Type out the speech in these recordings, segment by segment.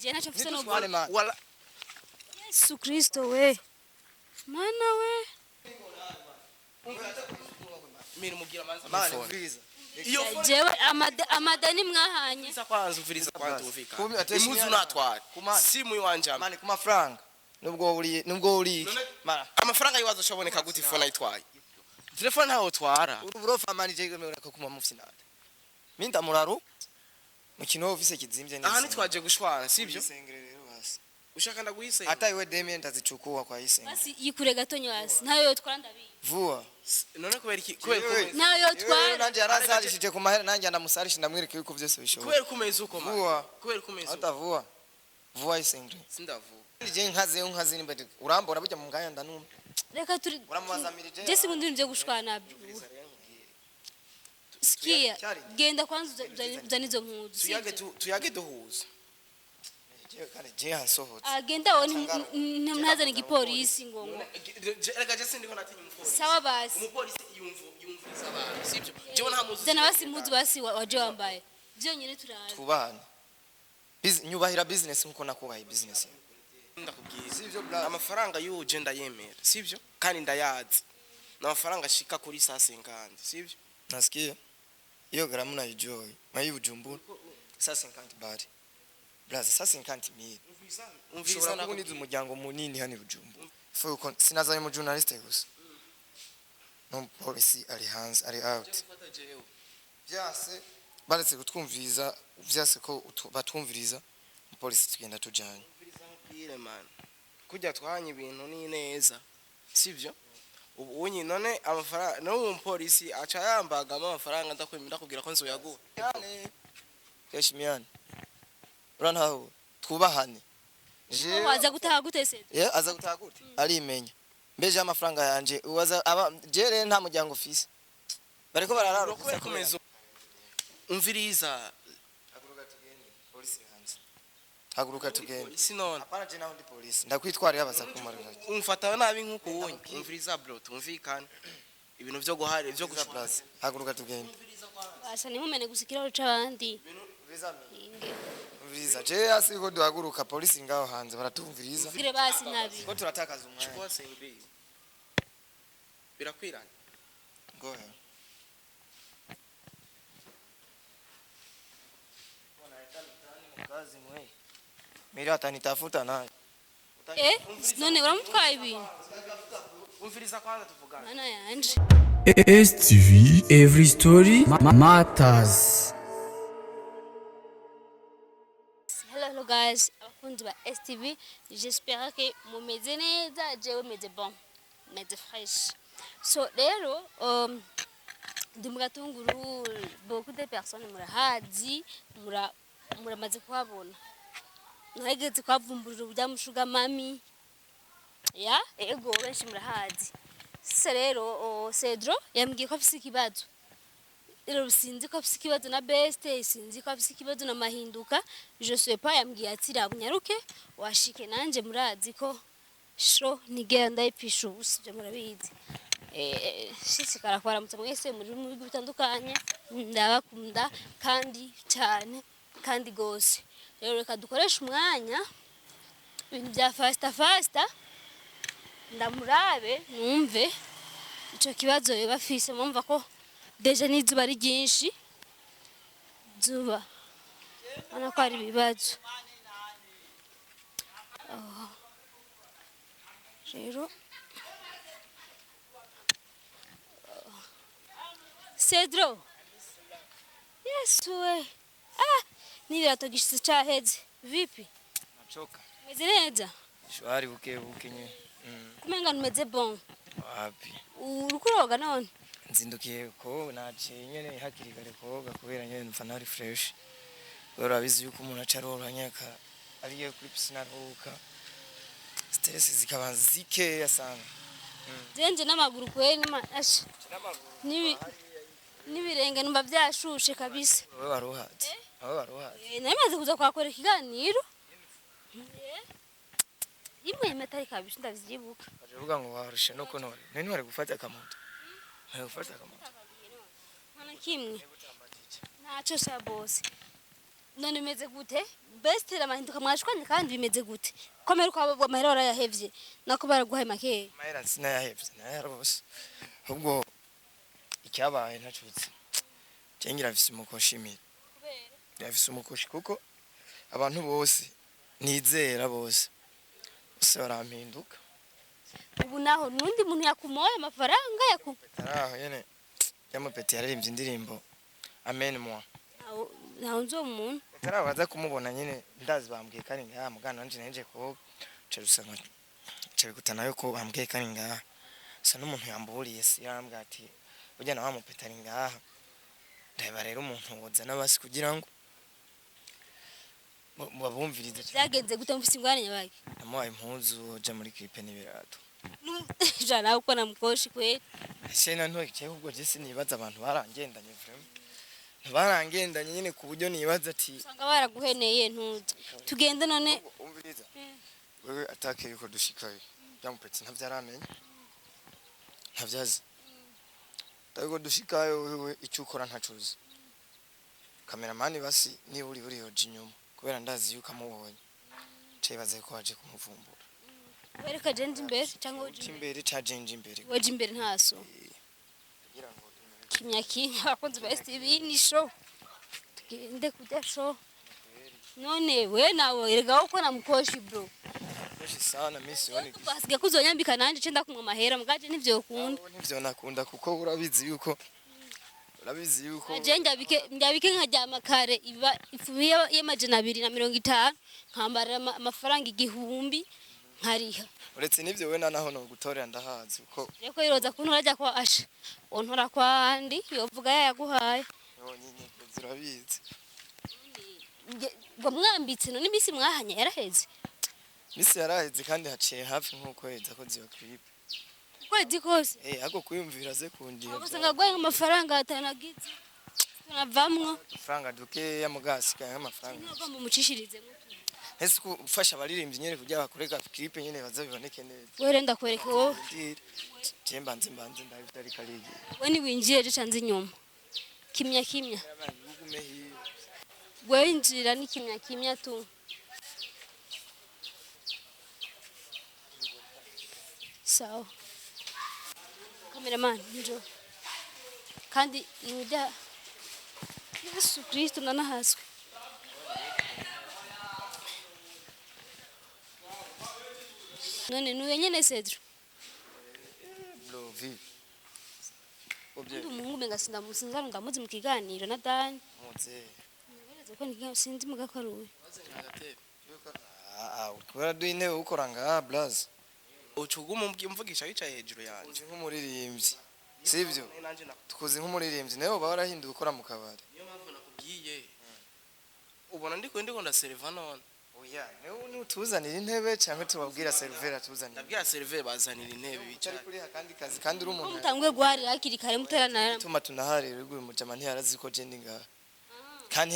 je nacho mfise no wala Yesu Kristo we mana we mimi mugira manza mani mviriza iyo jewe amadani mwahanye kwanza mviriza kwanza umvika impuzu natwara simu iwanje mani ku mafaranga nubwo uri amafaranga yiwazo shaboneka gute phone ayitwaye telefone ntaho twara uburofa mani je gomera ko kuma mufsinada minda muraru mukino office kizimvye neza aha nitwaje gushwana sivyo isengerero basi ushaka ndaguhise hata iwe demi ndazichukua kwa isenga basi yikure gatonyo hasi ntayo yotwara ndabiye vuwa none kubera iki kubera nayo yotwara nanje yarazalishije ku mahera nanje ndamusarisha ndamwereka yuko byose bishoboka kubera kumeza uko ma vuwa kubera kumeza hata vuwa isengere sindavu je nkaze nimbete urambora burya mu ngaya ndanuma reka turi uramubazamirije Jesse bundi nje gushwana sikia genda kwanza uzanizo mpuzu tuyage duhuza je hansohotse agenda woni ntazana igipolisi ngo reka je sindiko natinya umupolisi sawa basi umupolisi yumviriza abantu sivyo je nta muzi zana basi mpuzu basi waje wambaye byonyine turaza tubana nyubahira business nkuko nakubaye business ndakubwiye sivyo amafaranga yuje ndayemera sivyo kandi ndayazi n'amafaranga ashika kuri 150 sivyo nasikia hiyo gramu na enjoy mai Bujumbura 150 bari blaza 150 mil umvisa na kuniza umuryango munini hani Bujumbura fuko sinazaye mu journalist gusa no policy ari hands ari out byase baretse kutwumviriza byase ko batumviriza policy tugenda tujanye bire man kujya twanye ibintu ni neza sivyo ubu unyi none amafaranga no umupolisi aca yambaga amafaranga ndakwemera kugira ko nzo yaguha yani keshimyane urantaho twubahane je waza gutaha gutese aza gutaha gute arimenya mbeje amafaranga yanje uwaza jere nta muryango office bariko bararara kumeza umviriza haguruka tugende sinone apana je naho ndi police ndakwitwarira abaza kumarira umfata nabi nkuko ubonye umviriza bro tumvikana ibintu byo guhari byo gushplaza haguruka tugende basa ni mumene gusikira uca abandi umviriza je asiko duhaguruka police ngaho hanze baratumviriza gire basi nabi ko turatakaza umwanya chukua sembi birakwirana go ahead kazi mwe mira atanitafuta naye none uramutwaye ibintu umviriza kwanza tuvugana mana yanje STV every story matters. Hello guys, abakunzi ba STV, j'espère que mumeze neza, jewe meze bon, meze fresh. So rero ndi mu Gatunguru, beaucoup de personnes murahazi, muramaze kuhabona. Nahegetse kwavumburira ubyamushuga mami. Ya, ego benshi murahazi. Sasa rero Cedro yambwiye ko afise ikibazo. Rero sinzi ko afise ikibazo na best, sinzi ko afise ikibazo na mahinduka. Je sais pas yambwiye ati rabunyaruke washike nanje murazi ko sho nigenda ipisha ubusije murabizi. Shishikara kwaramutse mwese muri mu bigo bitandukanye ndabakunda kandi cyane kandi gose. Rero reka dukoresha umwanya ibintu bya fasta ndamurabe numve ico kibazo bafise mumva ko deja n'izuba ari ryinshi zuba ana ko ari bibazo rero Cedro Yesu we nibirato gishitse caheze vipi nachoka meze neza shwari buke nye kumenga numeze bon wapi urukuroga none nzindukiye ko naje nyene hakiri kare koga kubera nyene mfana ari fresh urabizi yuko umuntu acaroranya ka ariye kuri piscine aruka stress zikabanza zikeya sana zenje n'amaguru kwe n'ibirenge numva byashushe kabisa wowe waruhatse namaze kuza kwakora ikiganiro imwe metari kabisa ndavyibuka avuga ngo warushe no kunore nani wari gufata akamoto Mana kimwe. Nacho sa boss. none bimeze gute best ramahinduka mwashwanye kandi bimeze gute komera kwa amahera warayahevye nako baraguhaye makeya amahera sinayahevye nayarose ahubwo icyabaye ntacutse cengira afise umukoshi imira afise umukoshi kuko abantu bose nizera bose barampinduka ubu naho nundi muntu yakumoye amafaranga araho yene yamupeti yaririmbye indirimbo amen moi naho nzo umuntu tarabaza kumubona nyine ndazi bambwiye kandi ngaha mugana nanje nje ko cerusanga cerikutana yuko bambwiye kandi ngaha sa n'umuntu yamburiye si yarambwiye ati burya na wamupeti ari ngaha ndaba rero umuntu woza nabasi kugira ngo babumvirize byagenze gute mufise ingwane nyabaki namuhaye impuzu je muri clip n'ibirato jana uko namukoshi kweli shena ntoke ubwo je sinibaza abantu barangendanye vraiment barangendanye nyine ku buryo nibaza ati usanga baraguheneye ntuze tugende none umviriza wewe atake yuko dushikaye yamupetse ntavyaramenya ntavyazi Tago dushikaye wewe icyo ukora ntacuzi kameramani basi ni uri yoje inyuma kubera ndazi yuko amubonye cebaze ko aje kumuvumbura wereka jenje imbere cyangwa uje imbere cajenje imbere waje imbere ntaso kugira ngo kimyaki abakunzi ba STV ni show tugende kujya show none we nawe erega uko namukoshi bro Meshi sana misi woni basiga kuzonyambika nanje cenda kumwa mahera mugaje nivyo ukunda nivyo nakunda kuko urabizi yuko aje njabike nkajyama kare iba ifumiye y'amajana 250 nkambara amafaranga igihumbi nkariha uretse nivyo we naho no gutorera ndahazi uko reko iroza kuntura ajya kwa asha ontora kwandi yovuga yaguhaye yonyine zirabizi ngo mwambitse none imisi mwahanya yaraheze misi yaraheze kandi haciye hafi nkuko yeza ko ziyo clip kwezi kose ako kuyumvira ze kundiye usanga gwaye amafaranga atanagize tunavamwo franga duke ya mugasi kaya amafaranga ntabwo mumucishirize ese ufasha abaririmbyi nyene kujya bakoreka clip nyene bazabiboneke neza were ndakwereka wowe je mbanze ndabitari karigi we ni winjiye je canze inyuma kimya winjira ni kimya tu sawa cameraman njo kandi inda Yesu Kristo nanahaswe none nuye nyene Cedro bro vi obje umuntu menga sindamusinza ndamuzi mu kiganiro na Dani muze ngereze ko ndi sinzi mugakaruwe ukora duine ukoranga blaze ucuguma mvugisha yicaye hejuru yanje nk'umuririmbyi sivyo tukuzi nk'umuririmbyi nayo barahinduye ukora mu kabari niyo mpamvu nakubwiye ubona ndiko ndaserva none oya niwe nutuzanira intebe cyangwa tubabwira servera tuzanira ndabwira serveur bazanira intebe bicara kuri kandi kazi kandi uri umuntu mutangwe guharira hakiri kare muteranara tuma tunaharira rwo mujama ntiyarazi ko je ndi ngaha kandi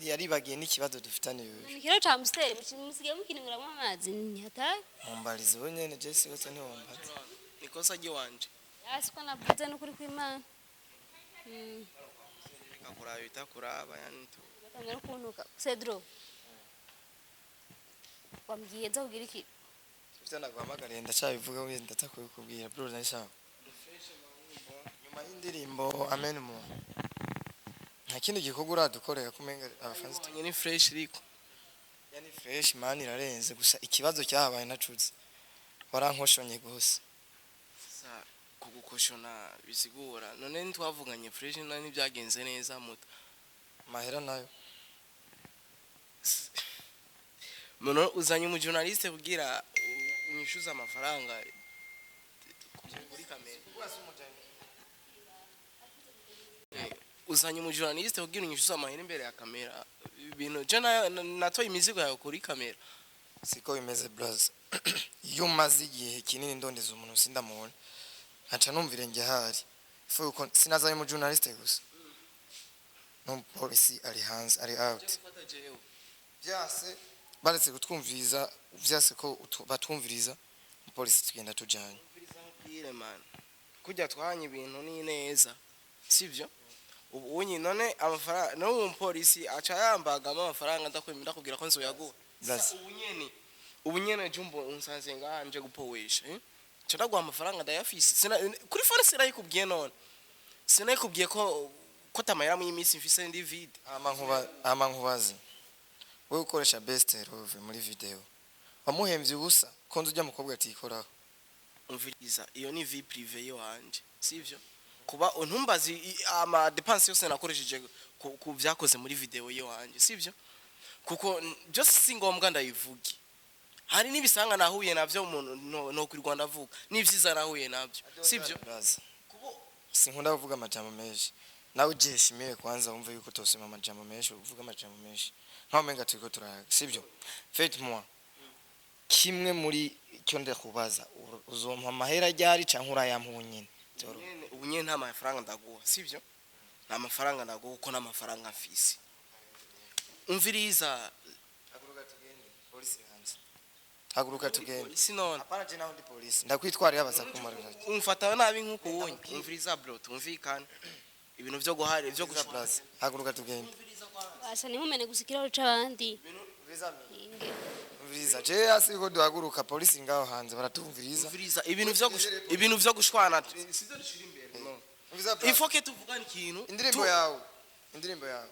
yaribagiye n'ikibazo dufitane wewe ikiro ca mustere musigiye mukiningura mu amazi ntihataye mumbarize we nyene je sigose ntiwombaze nikosa wanje yasi ko navuze no kuri kw'Imana kakuraba bitakuraba yani tu batangara kuntuka Cedro wambwiye nza kugira iki ufite naguhamagariye ndacyabivuga we ndatakubwira bro nashaho nyuma y'indirimbo amen mo nta kindi gikorwa uradukorera kumenga abafanzi ni fresh riko yani fresh man irarenze gusa ikibazo cyahabaye nacuze warankoshonye gose sa kugukoshona bisigura none ntwavuganye fresh nani byagenze neza muto mahera nayo Mono uzanye mu journaliste kugira unyishuza amafaranga kuri kamera uzanye mu journaliste kugira unyishuza amahera imbere ya kamera ibintu je natoye imizigo yawe kuri kamera siko bimeze blaze iyo maze igihe kinini ndondeza umuntu sindamubona aca numvire nge hari fuko sinazanye mu journaliste gusa no policy ari hanze ari out byase baretse gutwumviriza vyase ko batumviriza police tugenda tujanye man kujya twanye ibintu ni neza sivyo ubu unyi none amafaranga no umupolisi aca yambagamo amafaranga ndakwemera kugira ko nzoyaguha That's ubu nyene jumbo unsanze nganje gupowesha cyaragwa amafaranga ndayafise kuri phone sinayikubwiye none sinayikubwiye ko tamayira mu iminsi mfise ndi vide ama nkubaze wowe ukoresha best love muri video wamuhemvye ubusa konzo ujya mukobwa atikoraho umviriza iyo ni vie privé yo hanje sivyo kuba untumbazi ama dépenses yose nakoresheje ku byakoze muri video yo hanje sivyo kuko just singombwa ndayivugi hari nibisanga nahuye navyo umuntu no kuri Rwanda avuga nivyiza nahuye navyo sivyo kubo sinkunda kuvuga amajambo menshi nawe ujeshimiye kwanza wumve yuko tosema amajambo menshi uvuga amajambo menshi nkaho menga turiko turayaga sivyo faites moi kimwe muri cyo ndakubaza uzompa amahera ryari canke urayampunyene ubu nyene nta mafaranga ndaguha sivyo nta mafaranga ndaguha uko n'amafaranga mfise umviriza haguruka tugende sinone apana je naho ndi police ndakwitwara yabaza kumarira umfata nabi nkuko ubonye umviriza bro tumvikana ibintu byo guhari byo gushplaza haguruka tugende asa nimumene gusikira c'abandi umviriza je asiko duhaguruka police ngaho hanze baratumviriza umviriza ibintu byo gushwana sizo dushira imbere no il faut que tuvugane ikintu indirimbo yawe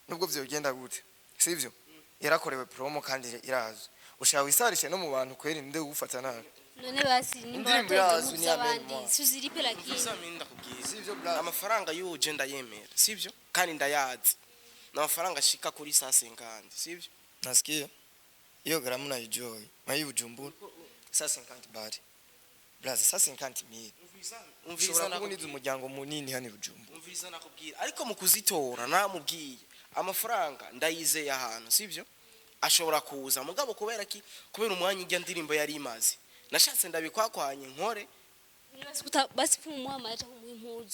nubwo vyogenda gute sivyo yarakorewe promo kandi irazo ushaka wisarishe no mu bantu kweri nde ugufata nabi none basi indirimbo yazo ni abandi suziripe lakini usaminda kubwiza sivyo amafaranga yuje ndayemera sivyo kandi ndayazi n'amafaranga ashika kuri 150 sivyo nasikia hiyo gramu na enjoy mayi Bujumbura 150 bari blaza 150 mil umviriza nakubwiza umuryango munini hani Bujumbura umviriza nakubwira ariko mu kuzitora namubwiye amafaranga ndayizeye ahantu sivyo ashobora kuza mugabo kubera umwanya ijya ndirimbo yari imaze nashatse ndabikwakwanye nkore basi pfumuha amaje mu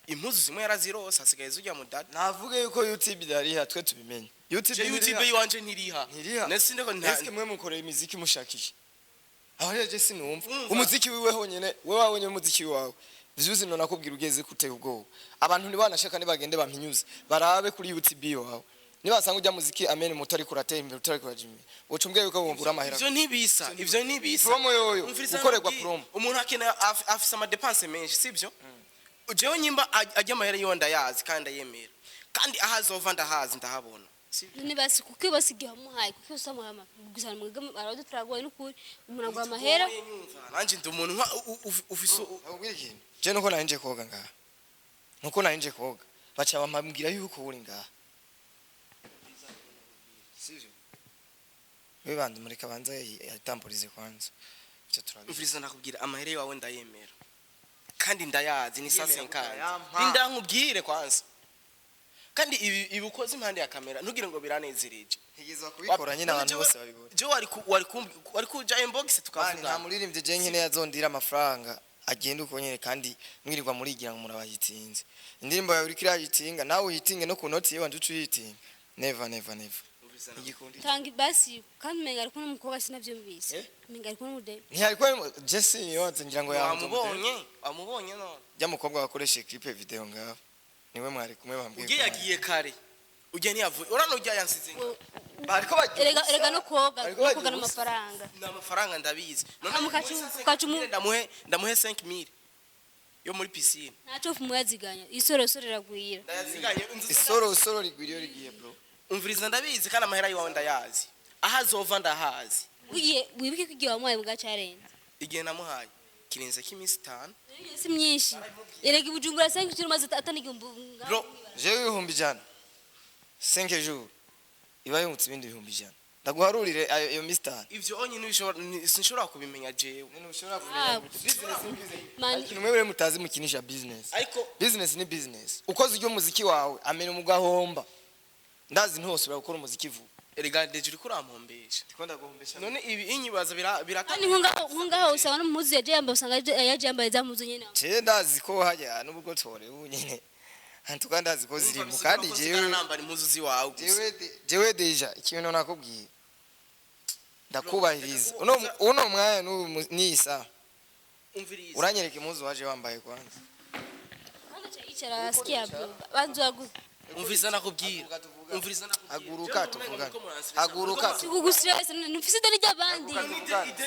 impuzu zimwe yarazirose hasigaye zujya mu data navuge yuko YouTube dariha twe tubimenye YouTube yiwanje ntiriha nese ndeko nese mwe mukorera imiziki mushakisha aho yaje sinumva umuziki wiwe honyene we wabonye umuziki wawe vyuzi no nakubwira ugeze kuteye ubwo abantu nibanashaka nibagende bampinyuze barabe kuri YouTube wawe nibasanga ujya muziki amen mutari kuratera imbere utari kurajimye ucumbwe yuko bumbura amahera ivyo nibisa promo yoyo ukorerwa promo umuntu akena afisa ama dépenses menshi sivyo ujewe nyimba ajya amahera yonda yazi kandi ayemera kandi ahazova ndahazi ndahabona none basi kuko basigiye muhaye kuko usamuhama gusana mwega arado turagoye n'ukuri umuntu agwa amahera nanje ndi umuntu ufise ubwiki je nuko nanje koga ngaha nuko nanje koga bacha bamambwira yuko uri ngaha sivyo wibande muri kabanza yatamburize kwanza cyo turabizi umviriza nakubwira amahera yawe ndayemera kandi ndayazi ni 150 nindankubwire kwanza kandi ibi ukoze impande ya kamera ntugire ngo biranezereje higizwa kubikora nyine abantu bose babibona je wari kuja inbox tukavuga nta muririmbye je nkene yazondira amafaranga agenda uko nyene kandi mwirirwa murigira ngo murabayitinze indirimbo yawe uri kirayitinga nawe uyitinge no ku noti yewe nducu yitinga never igikundi tangi basi kandi menga ariko n'umukobwa sinavyumvise menga ariko n'umude ntiyariko Jesse yoze ngira ngo amubonye no jya mukobwa wakoreshe clip video ngaho niwe mwari kumwe bambwiye ugiye yagiye kare ugiye ntiyavuye urano ujya yansize bariko erega no koga n'amafaranga n'amafaranga ndabizi none ndamuhe 5000 yo muri piscine ntaco fumwaziganya isorosoro ragwira ndayaziganye isoro rigwiriyo rigiye bro umviriza ndabizi kandi amahera yawe ndayazi ahazova ndahazi wibike kwigiye wamuhaye mu gacarenze igihe namuhaye kirenze kimisi 5 si myinshi erega Bujumbura 5 jours maze atanigumbu bro je ibihumbi jana 5 jours ibaye umutsi ibindi ibihumbi jana ndaguharurire iyo mistari ivyo onye sinshobora kubimenya jewe ntushobora kumenya business ikintu mwebwe mutazi mukinisha business ariko business ni business ukoze ujyo muziki wawe amena umugahomba ndazi ntose urakora umuziki vuba erega deje uri kurampombesha ndikonda guhombesha none ibi inyibaza kandi nkungaho usanga n'umuzi yaje yamba usanga yaje yamba zamuzo nyene je ndazi ko hajya nubwo tore unyene antuka ndazi ko ziri mu kandi jewe nambara impuzu ziwawe jewe deja ikintu nakubwiye ndakubahiriza uno mwanya nisa umviriza uranyereka impuzu waje wambaye kwanza icara sikia bro banza umviriza nakubwira umviriza nakubwira haguruka tuvugane haguruka kugustress nufise deni ry'abandi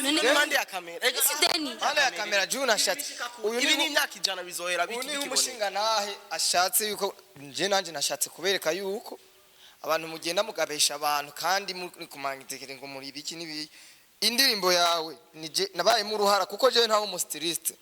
none impande ya kamera isi deni hano ya kamera juu nashatse ibi ni imyaka ijana bizohera uyu ni bikiboneka umushinga nahe ashatse yuko nje nanje nashatse kubereka yuko abantu mugenda mugabesha abantu kandi muri kumangitekere ngo muri biki nibi indirimbo yawe nije nabaye mu ruhara kuko je ntawo mustiliste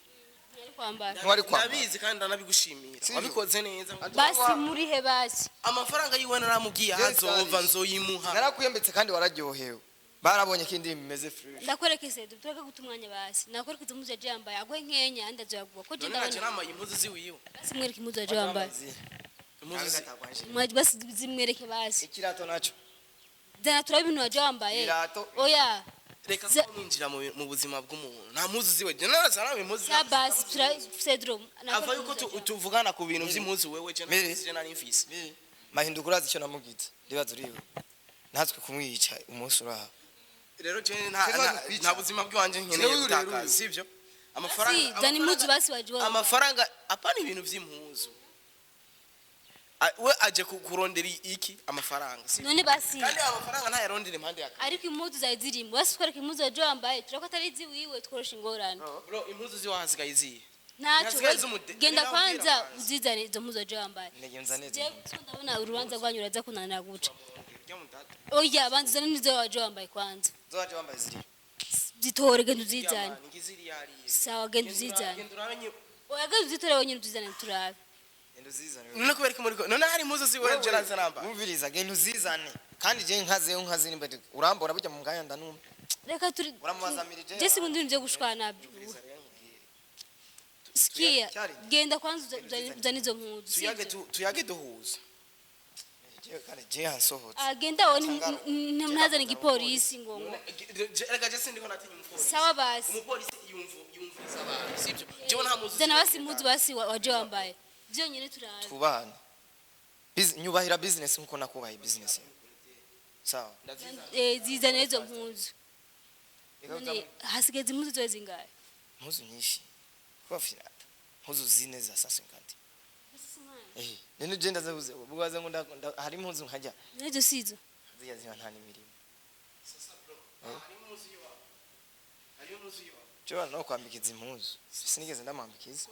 kwambara ntwari kwambara ndabizi kandi ndanabigushimira wabikoze neza basi murihe basi amafaranga yiwe naramubwiye hazova nzoyimuha narakuyembetse kandi wararyohewe barabonye ko indirimbo imeze fresh ndakwereka Cedro tureke gutumwanya basi nakwereka impuzu yaje yambaye agwe nkenya ndazaguwa ko je none ndabona impuzu ziwiwe basi mwereke impuzu yaje yambaye impuzu mwaje basi zimwereke basi ikirato naco dana turabe ibintu yaje yambaye Ibirato. oya reka kumwinjira mu buzima bw'umuntu nta mpuzu ziwe je narazana impuzu ya basi Cedro ava yuko tuvugana ku bintu vy'impuzu wewe je Mire. nari mfise mahinduka urazi icyo namugize ndibaza uriwe natwe kumwica umunsi uraha rero je nta buzima bw'iwanje nkeneye gutakaza sivyo si dana impuzu basi waje wambaye amafaranga apana ibintu vy'impuzu we aje kurondera iki amafaranga si none basi kandi amafaranga ntayarondera impande ya ariko impuzu zawe zirimo basi twereke impuzu yaje yambaye turako atari ziwiwe tworosha ingorane bro impuzu ziwahasigaye izihe ntacyo Hasigaye z'umude- genda Ngira kwanza ubwira kwanza. uzizane izo mpuzu yaje yambaye ntegenza neza je ndabona urubanza rwanyu uraza kunanira guca Rya mutata. oya banza uzane nizo waje wambaye kwanza zowaje wambaye ziri zitore genda uzizane Yama, ngiziri yariye. sawa genda uzizane Genda urabe nyi- oya genda uzitore wenyine uzizane turabe genda uzizane none kubera ko muri none hari impuzu ziwe je naranamba umviriza genda uzizane kandi je nkazeyo nkazini mbere urambora burya mu ngaya ndanumva reka turi uramubazamirije je sibundi ibintu byo gushwana sikia Cyari. genda kwanza uzane izo mpuzu tuyage duhuza kandi je hansohotse agenda aho ntazane igipolisi ngo reka je sindiko natinya umupolisi sawa basi umupolisi yumviriza abantu sibyo jewe nta muzu zana basi impuzu basi waje wambaye byonyine turabe twubahane nyubahira business nkuko nakubaye business sawa zizane izo mpuzu none hasigaye impuzu zowe zingahe mpuzu nyinshi kuba finata mpuzu zine za sasa kandi nene je ndazabuze bubaze ngo hari impuzu nkajya nizo sizo ziya ziba nta n'imirimo Joa no kwambikiza impuzu sinigeze ndamwambikiza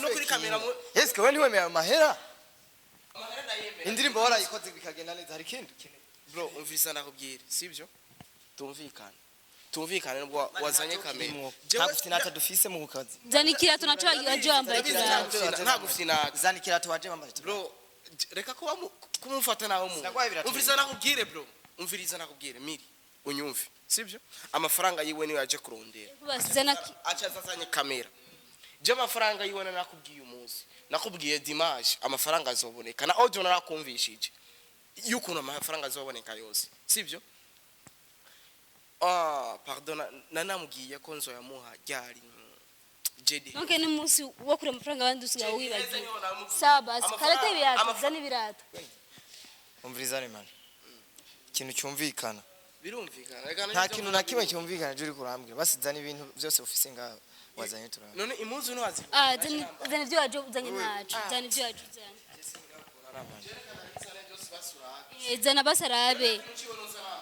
no kuri kamera yes ko ni wemera mahera indirimbo warayikoze bikagenda neza hari kindi bro umviriza nakubwira sibyo tumvikane nubwo wazanye kamera nta gufinata dufise mu kazi zana ikirato naco waje wambaye turabe nta gufinata zana ikirato waje wambaye bro reka kuba kumufata nawe mu Sinagwaye biratumye. umviriza nakubwire bro umviriza nakubwire miri unyumve sibyo amafaranga yiwe niyo yaje kurondera basi zana acazazanye kamera je amafaranga yiwe nakubwiye umunsi nakubwiye dimanche amafaranga azoboneka na audio narakumvishije yukuntu amafaranga azoboneka yose sibyo pardon nanamubwiye ko nzoyamuha ryari JD donc ni musi wo kure amafaranga abandi usigaye wibagiye sawa basi karate ibirato zana ibirato umviriza ne man ikintu cyumvikana birumvikana nta kintu na kimwe cyumvikana je uri kurambwira basi zana ibintu byose ufise ngaho wazanye turaba none impuzu ntiwazi zana ibyo waje uzanye naco zana ibyo waje uzanye zana basi arabe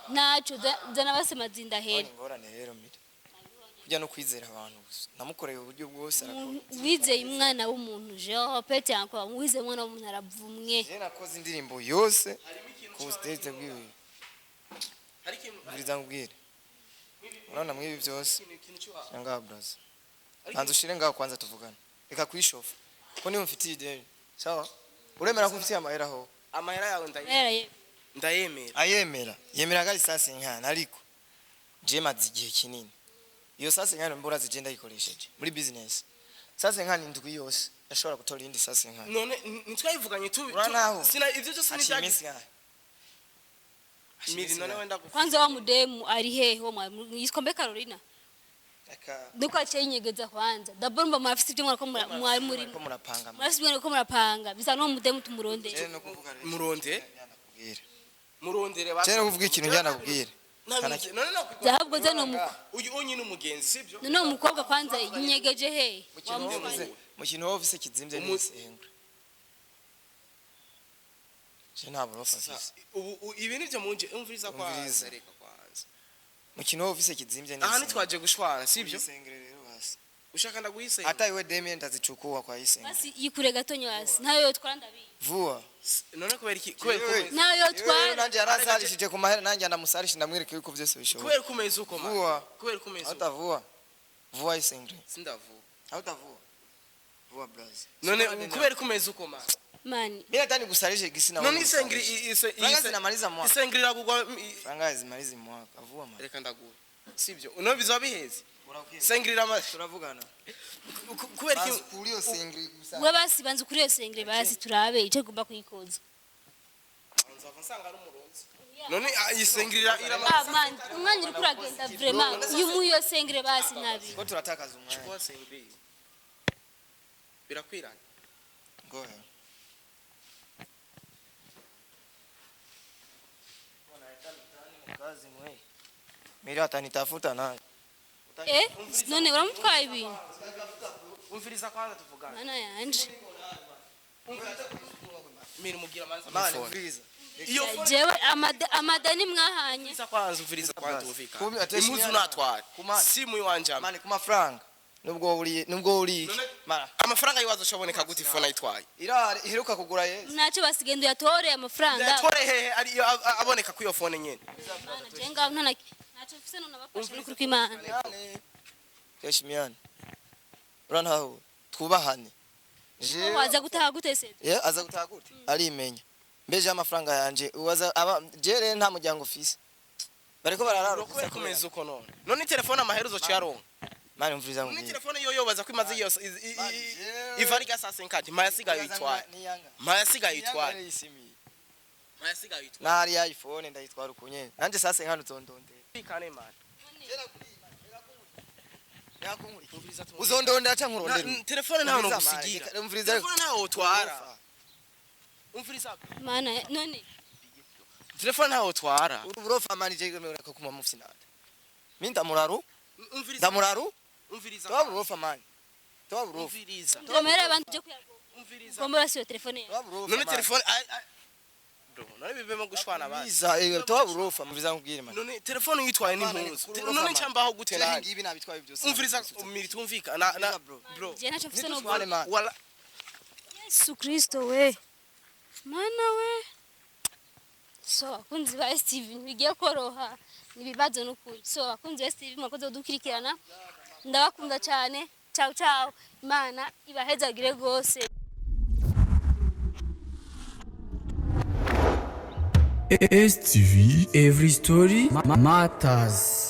naco zana basi mazinda hera ingorane rero mire kujya no kwizera abantu gusa namukoreye uburyo bwose wizeye umwana w'umuntu jean pete encore wizeye umwana w'umuntu aravumwe je nakoze indirimbo yose ku stage bwiwe buriza ngubwire urabona mwibi byose cyangwa braza hanze ushire ngaho kwanza tuvugana reka kwishofa ko niwe mfitiye ideni sawa uremera ko mfitiye amahera ho amahera yawe ndayemera ayemera gari sasa nkana ariko je mazi igihe kinini iyo sasa nkana mbura zigenda yikoresheje muri business sasa nkana indwi yose yashobora gutora indi sasa nkana none nitwayivuganye sina ivyo byose nijya miri none wenda kwanza wa mudemu ari hehe wo yiskombe Carolina duko acinyegeza kwanza dabor mba mafisi byo mwako mwari muri ko murapanga mwasi byo ko murapanga bisa no mudemu tumuronde murondere cyane kuvuga ikintu njyana kubwira zahabwo zano muko uyu onyine umugenzi sibyo none umukobwa kwanza inyegeje hehe mu kintu wowe ufise kizimvye n'isengre je nta burofa afise ubu ibi nivyo munje umviriza kwanza reka kwanza mu kintu wowe ufise kizimvye aha ntitwaje gushwana sivyo isengre rero basi ushaka ndaguhisengera hata iwe demi ndazichukua kwa isengre basi yikure gatonyo hasi ntayo yotwara ndabizi vuba none kubera iki kubera nayo yotwara nanje yarazarishije ku mahera nanje ndamusarisha ndamwereka yuko vyose bishoboka kubera kumeza uko ma vuba kubera kumeza hata vuba isengre sindavuga hata vuba brazi none kubera kumeza uko ma mani bila tani gusarisha gisina none isengri franga zinamaliza mwaka isengri ragugwa franga zimaliza mwaka vuba man reka ndaguha sivyo uno bizwa biheze isengri ramaze turavugana kubera iki kuri yo sengri gusa we basi banze kuri iyo sengre basi turabe ico gomba kuyikoza nzava nsanga ari umuronzi none isengri iramaze mani umwanya uri kuragenda vraiment uyu muyo sengre basi nabi ko turatakaza umwanya kwa sengri birakwirana ngoya kazi mwe mira atanitafuta naye none uramutwaye ibintu umviriza kwanza tuvugana mana yanje mira mugira manza mani umviriza iyo jewe amadani mwahanye umviriza kwanza umviriza kwanza uvika Kumi atesha imuzu imyanya. natwara Kumana. simu iwanje mani ku mafaranga nubwo uri mara amafaranga yiwazo shaboneka gute phone ayitwaye irare iheruka kugura ye ntacyo basigenda uyatore amafaranga yatore hehe ari aboneka ku iyo phone nyene mana jenga ntacyo mfise none abafasha n'ukuri kw'Imana keshimyane urantaho twubahane je waza gutaha gute se aza gutaha gute arimenya mbeje amafaranga yanje uwaza jere nta muryango ufise bariko bararara kubera kumeza uko none telefone amaheruzo cyaronka mani umviriza none ngubwira telefone yoyo baza kwimaze iyo ivari ga 50 mayasigaye yitwara mayasigaye yitwara mayasigaye yitwara nari iPhone ndayitwara ukunye nanje sasa nkano zondondera ikane man uzondondera canke urondera telefone ntaho no gusigira umviriza telefone ntaho utwara umviriza mana none telefone ntaho utwara uburofa mani je ko kuma mufisi nande minda muraru umviriza ndamuraru umviriza twaburofa mani twaburofa umviriza ndamera abantu je kuyago umviriza gombora siyo telefone yawe twaburofa none telefone bro none bibemo gushwana abandi biza twaburofa muviriza ngubwire mani none telefone yitwaye n'impuzu none ncambaho gute nani ngibi nabitwaye byose umviriza umiri tumvika na bro je ntacyo mfise no Nitware mani wala Yesu Kristo we mana we so akunzi ba STV bigiye koroha nibibazo n'ukuri so akunzi ba STV mwakoze dukurikirana ndabakunda cyane ciao ciao imana ibahezagire gose STV, every story matters.